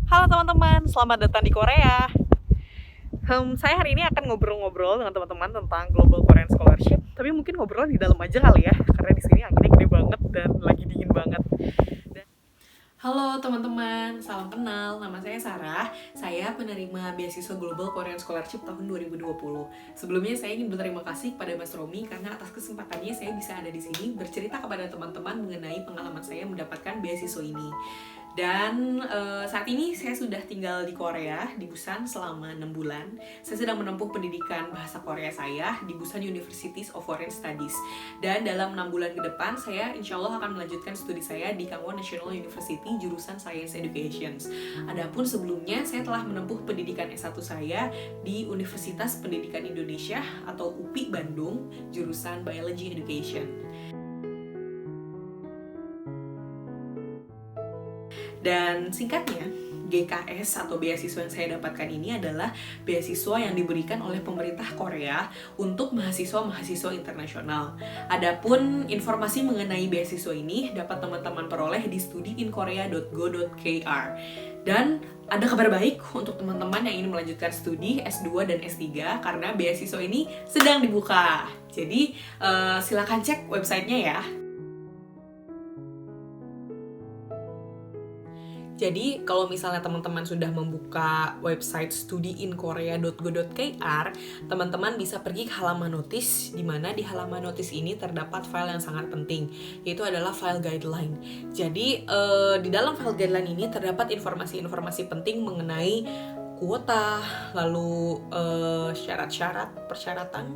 Halo teman-teman, selamat datang di Korea. Saya hari ini akan ngobrol-ngobrol dengan teman-teman tentang Global Korean Scholarship. Tapi mungkin ngobrolnya di dalam aja kali ya, karena di sini anginnya gede banget dan lagi dingin banget. Halo teman-teman, salam kenal. Nama saya Sarah. Saya penerima beasiswa Global Korean Scholarship tahun 2020. Sebelumnya saya ingin berterima kasih kepada Mas Romi karena atas kesempatannya saya bisa ada di sini bercerita kepada teman-teman mengenai pengalaman saya mendapatkan beasiswa ini. Dan saat ini saya sudah tinggal di Korea, di Busan selama 6 bulan. Saya sedang menempuh pendidikan bahasa Korea saya di Busan University of Foreign Studies. Dan dalam 6 bulan ke depan, saya insya Allah akan melanjutkan studi saya di Kangwon National University, jurusan Science Education. Adapun sebelumnya, saya telah menempuh pendidikan S1 saya di Universitas Pendidikan Indonesia atau UPI Bandung, jurusan Biology Education. Dan singkatnya, GKS atau beasiswa yang saya dapatkan ini adalah beasiswa yang diberikan oleh pemerintah Korea untuk mahasiswa-mahasiswa internasional. Adapun informasi mengenai beasiswa ini dapat teman-teman peroleh di studiinkorea.go.kr. Dan ada kabar baik untuk teman-teman yang ingin melanjutkan studi S2 dan S3 karena beasiswa ini sedang dibuka. Jadi silakan cek websitenya ya. Jadi, kalau misalnya teman-teman sudah membuka website studiinkorea.go.kr, teman-teman bisa pergi ke halaman notis, di mana di halaman notis ini terdapat file yang sangat penting, yaitu adalah file guideline. Jadi, di dalam file guideline ini terdapat informasi-informasi penting mengenai kuota, lalu syarat-syarat, persyaratan,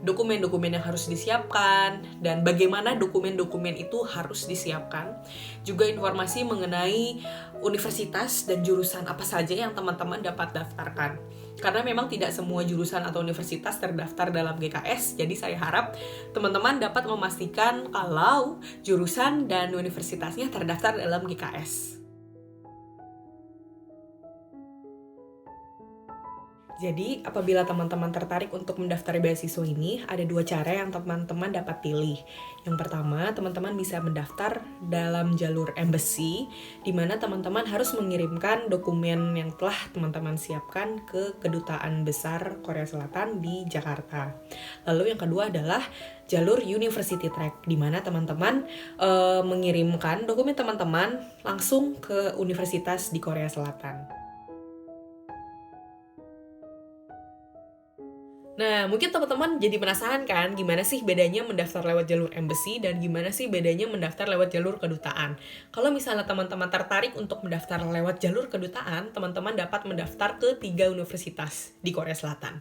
dokumen-dokumen yang harus disiapkan, dan bagaimana dokumen-dokumen itu harus disiapkan. Juga informasi mengenai universitas dan jurusan apa saja yang teman-teman dapat daftarkan. Karena memang tidak semua jurusan atau universitas terdaftar dalam GKS, jadi saya harap teman-teman dapat memastikan kalau jurusan dan universitasnya terdaftar dalam GKS. Jadi, apabila teman-teman tertarik untuk mendaftar beasiswa ini, ada dua cara yang teman-teman dapat pilih. Yang pertama, teman-teman bisa mendaftar dalam jalur embassy, di mana teman-teman harus mengirimkan dokumen yang telah teman-teman siapkan ke Kedutaan Besar Korea Selatan di Jakarta. Lalu yang kedua adalah jalur University Track, di mana teman-teman mengirimkan dokumen teman-teman langsung ke universitas di Korea Selatan. Nah, mungkin teman-teman jadi penasaran kan gimana sih bedanya mendaftar lewat jalur embassy dan gimana sih bedanya mendaftar lewat jalur kedutaan. Kalau misalnya teman-teman tertarik untuk mendaftar lewat jalur kedutaan, teman-teman dapat mendaftar ke 3 universitas di Korea Selatan.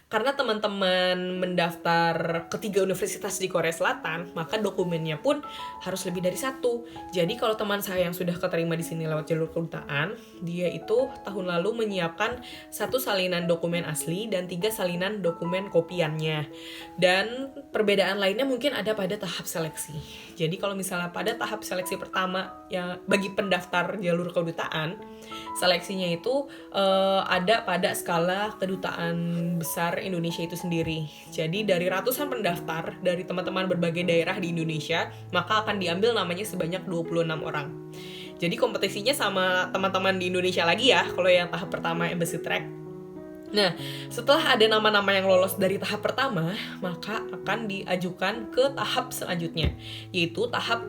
Karena teman-teman mendaftar ke 3 universitas di Korea Selatan, maka dokumennya pun harus lebih dari 1. Jadi kalau teman saya yang sudah keterima di sini lewat jalur kedutaan, dia itu tahun lalu menyiapkan 1 salinan dokumen asli dan 3 salinan dokumen kopiannya. Dan perbedaan lainnya mungkin ada pada tahap seleksi. Jadi kalau misalnya pada tahap seleksi pertama ya bagi pendaftar jalur kedutaan, seleksinya itu ada pada skala Kedutaan Besar Indonesia itu sendiri. Jadi dari ratusan pendaftar dari teman-teman berbagai daerah di Indonesia, maka akan diambil namanya sebanyak 26 orang. Jadi kompetisinya sama teman-teman di Indonesia lagi ya, kalau yang tahap pertama Embassy Track. Nah, setelah ada nama-nama yang lolos dari tahap pertama, maka akan diajukan ke tahap selanjutnya, yaitu tahap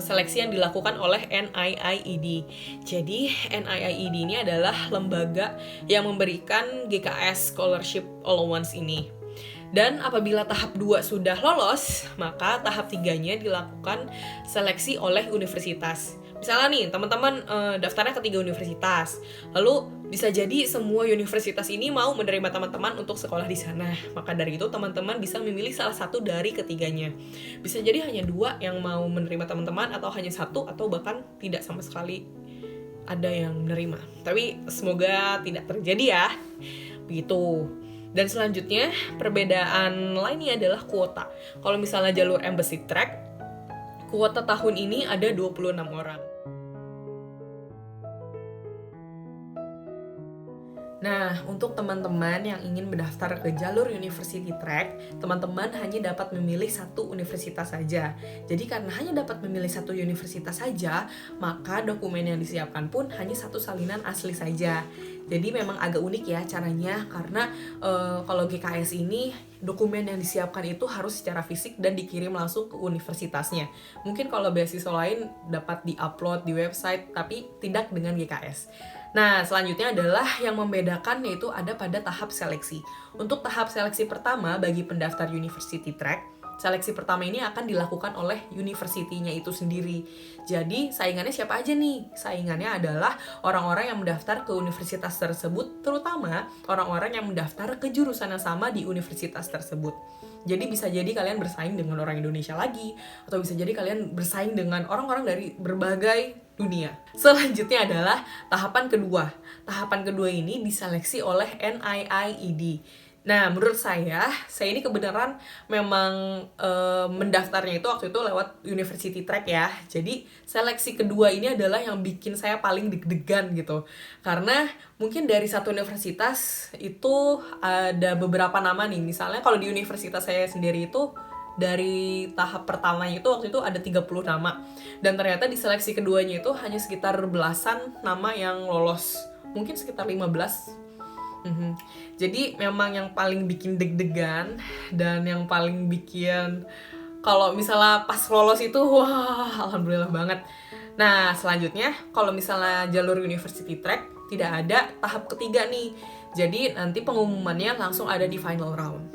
seleksi yang dilakukan oleh NIIED. Jadi, NIIED ini adalah lembaga yang memberikan GKS Scholarship Allowance ini. Dan apabila tahap 2 sudah lolos, maka tahap 3-nya dilakukan seleksi oleh universitas. Misalnya nih, teman-teman daftarnya ke 3 universitas. Lalu bisa jadi semua universitas ini mau menerima teman-teman untuk sekolah di sana. Maka dari itu teman-teman bisa memilih salah satu dari ketiganya. Bisa jadi hanya 2 yang mau menerima teman-teman, atau hanya 1, atau bahkan tidak sama sekali ada yang menerima. Tapi semoga tidak terjadi ya. Begitu. Dan selanjutnya, perbedaan lainnya adalah kuota. Kalau misalnya jalur Embassy Track, kuota tahun ini ada 26 orang. Nah, untuk teman-teman yang ingin mendaftar ke jalur University Track, teman-teman hanya dapat memilih satu universitas saja. Jadi karena hanya dapat memilih satu universitas saja, maka dokumen yang disiapkan pun hanya satu salinan asli saja. Jadi memang agak unik ya caranya, karena kalau GKS ini dokumen yang disiapkan itu harus secara fisik dan dikirim langsung ke universitasnya. Mungkin kalau beasiswa lain dapat di-upload di website, tapi tidak dengan GKS. Nah, selanjutnya adalah yang membedakan, yaitu ada pada tahap seleksi. Untuk tahap seleksi pertama bagi pendaftar University Track, seleksi pertama ini akan dilakukan oleh university-nya itu sendiri. Jadi, saingannya siapa aja nih? Saingannya adalah orang-orang yang mendaftar ke universitas tersebut, terutama orang-orang yang mendaftar ke jurusan yang sama di universitas tersebut. Jadi bisa jadi kalian bersaing dengan orang Indonesia lagi, atau bisa jadi kalian bersaing dengan orang-orang dari berbagai dunia. Selanjutnya adalah tahapan kedua. Tahapan kedua ini diseleksi oleh NIIED. Nah, menurut saya ini kebenaran memang mendaftarnya itu waktu itu lewat University Track ya. Jadi, seleksi kedua ini adalah yang bikin saya paling deg-degan gitu. Karena mungkin dari satu universitas itu ada beberapa nama nih. Misalnya kalau di universitas saya sendiri itu dari tahap pertamanya itu waktu itu ada 30 nama. Dan ternyata di seleksi keduanya itu hanya sekitar belasan nama yang lolos. Mungkin sekitar 15. Jadi memang yang paling bikin deg-degan dan yang paling bikin kalau misalnya pas lolos itu wah alhamdulillah banget. Nah selanjutnya kalau misalnya jalur University Track tidak ada tahap ketiga nih. Jadi nanti pengumumannya langsung ada di final round.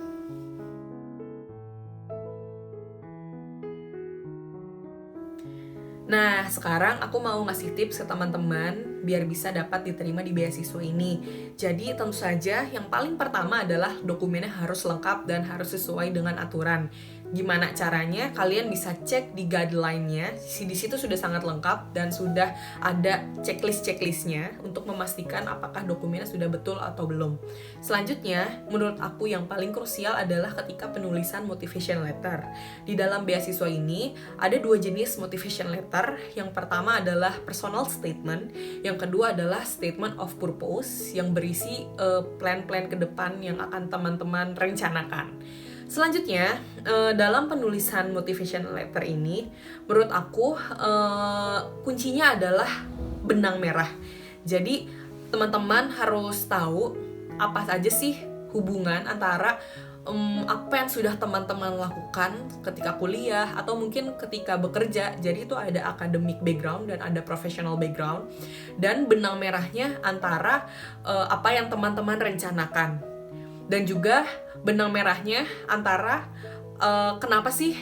Nah, sekarang aku mau ngasih tips ke teman-teman biar bisa dapat diterima di beasiswa ini. Jadi, tentu saja yang paling pertama adalah dokumennya harus lengkap dan harus sesuai dengan aturan. Gimana caranya? Kalian bisa cek di guideline-nya. Di situ sudah sangat lengkap dan sudah ada checklist-checklistnya untuk memastikan apakah dokumennya sudah betul atau belum. Selanjutnya, menurut aku yang paling krusial adalah ketika penulisan motivation letter. Di dalam beasiswa ini, ada 2 jenis motivation letter. Yang pertama adalah personal statement, yang kedua adalah statement of purpose yang berisi plan-plan ke depan yang akan teman-teman rencanakan. Selanjutnya, dalam penulisan motivation letter ini, menurut aku kuncinya adalah benang merah. Jadi, teman-teman harus tahu apa saja sih hubungan antara apa yang sudah teman-teman lakukan ketika kuliah atau mungkin ketika bekerja. Jadi itu ada academic background dan ada professional background, dan benang merahnya antara apa yang teman-teman rencanakan, dan juga benang merahnya antara kenapa sih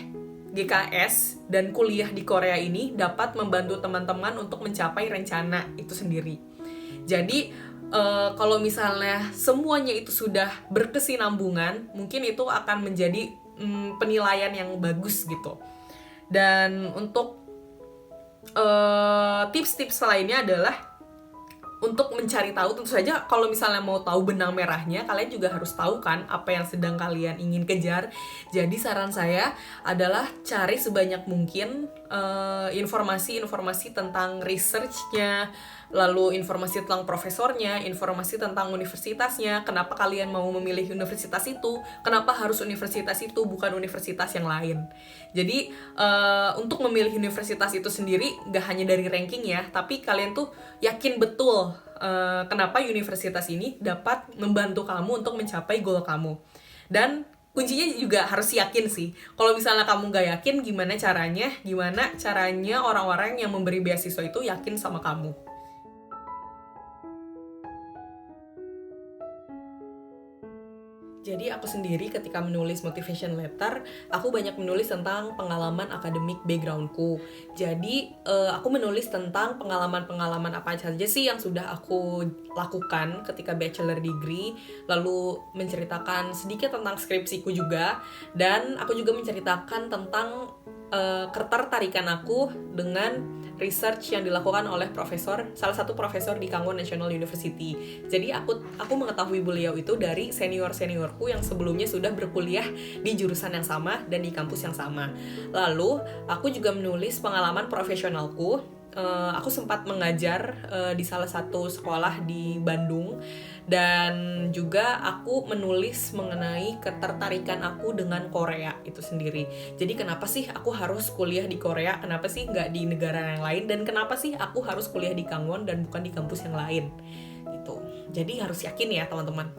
GKS dan kuliah di Korea ini dapat membantu teman-teman untuk mencapai rencana itu sendiri. Jadi kalau misalnya semuanya itu sudah berkesinambungan, mungkin itu akan menjadi penilaian yang bagus gitu. Dan untuk tips-tips lainnya adalah untuk mencari tahu, tentu saja kalau misalnya mau tahu benang merahnya, kalian juga harus tahu kan apa yang sedang kalian ingin kejar. Jadi saran saya adalah cari sebanyak mungkin informasi-informasi tentang research-nya, lalu informasi tentang profesornya, informasi tentang universitasnya, kenapa kalian mau memilih universitas itu, kenapa harus universitas itu, bukan universitas yang lain. Jadi untuk memilih universitas itu sendiri gak hanya dari ranking ya, tapi kalian tuh yakin betul kenapa universitas ini dapat membantu kamu untuk mencapai goal kamu. Dan kuncinya juga harus yakin sih. Kalau misalnya kamu gak yakin, gimana caranya orang-orang yang memberi beasiswa itu yakin sama kamu. Jadi aku sendiri ketika menulis motivation letter, aku banyak menulis tentang pengalaman akademik backgroundku. Jadi aku menulis tentang pengalaman-pengalaman apa saja sih yang sudah aku lakukan ketika bachelor degree, lalu menceritakan sedikit tentang skripsiku juga, dan aku juga menceritakan tentang ketertarikan aku dengan research yang dilakukan oleh salah satu profesor di Kangwon National University. Jadi aku mengetahui beliau itu dari seniorku yang sebelumnya sudah berkuliah di jurusan yang sama dan di kampus yang sama. Lalu aku juga menulis pengalaman profesionalku aku sempat mengajar di salah satu sekolah di Bandung, dan juga aku menulis mengenai ketertarikan aku dengan Korea itu sendiri. Jadi kenapa sih aku harus kuliah di Korea, kenapa sih nggak di negara yang lain, dan kenapa sih aku harus kuliah di Kangwon dan bukan di kampus yang lain gitu. Jadi harus yakin ya teman-teman.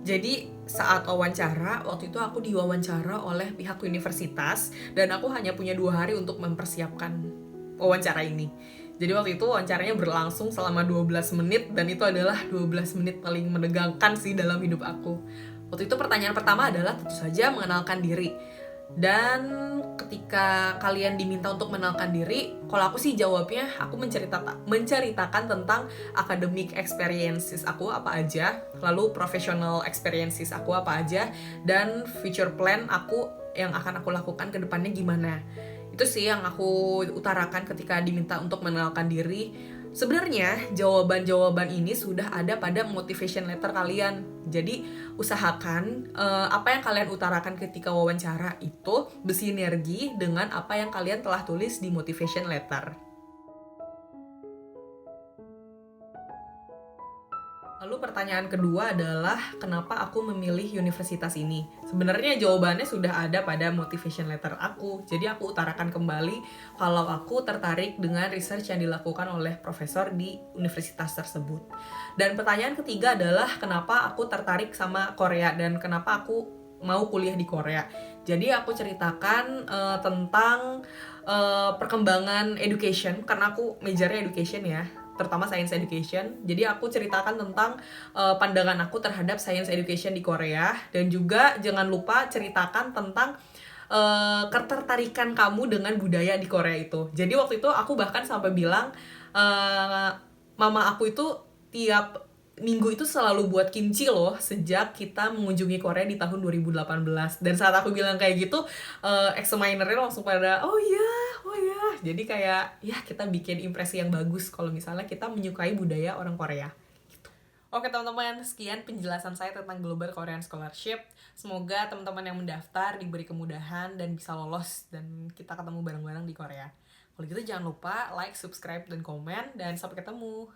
Jadi saat wawancara, waktu itu aku diwawancara oleh pihak universitas dan aku hanya punya 2 hari untuk mempersiapkan wawancara ini. Jadi waktu itu wawancaranya berlangsung selama 12 menit dan itu adalah 12 menit paling menegangkan sih dalam hidup aku. Waktu itu pertanyaan pertama adalah tentu saja mengenalkan diri. Dan ketika kalian diminta untuk mengenalkan diri, kalau aku sih jawabnya aku menceritakan tentang academic experiences aku apa aja, lalu professional experiences aku apa aja, dan future plan aku yang akan aku lakukan ke depannya gimana. Itu sih yang aku utarakan ketika diminta untuk mengenalkan diri. Sebenarnya jawaban-jawaban ini sudah ada pada motivation letter kalian. Jadi usahakan apa yang kalian utarakan ketika wawancara itu bersinergi dengan apa yang kalian telah tulis di motivation letter. Lalu pertanyaan kedua adalah kenapa aku memilih universitas ini? Sebenarnya jawabannya sudah ada pada motivation letter aku. Jadi aku utarakan kembali kalau aku tertarik dengan research yang dilakukan oleh profesor di universitas tersebut. Dan pertanyaan ketiga adalah kenapa aku tertarik sama Korea dan kenapa aku mau kuliah di Korea. Jadi aku ceritakan tentang perkembangan education, karena aku majornya education ya, terutama science education. Jadi aku ceritakan tentang pandangan aku terhadap science education di Korea, dan juga jangan lupa ceritakan tentang ketertarikan kamu dengan budaya di Korea itu. Jadi waktu itu aku bahkan sampai bilang mama aku itu tiap minggu itu selalu buat kimchi loh sejak kita mengunjungi Korea di tahun 2018. Dan saat aku bilang kayak gitu, examinernya langsung pada oh iya, oh ya. Jadi kayak ya kita bikin impresi yang bagus kalau misalnya kita menyukai budaya orang Korea. Gitu. Oke teman-teman, sekian penjelasan saya tentang Global Korean Scholarship. Semoga teman-teman yang mendaftar diberi kemudahan dan bisa lolos dan kita ketemu bareng-bareng di Korea. Kalau gitu jangan lupa like, subscribe, dan komen, dan sampai ketemu.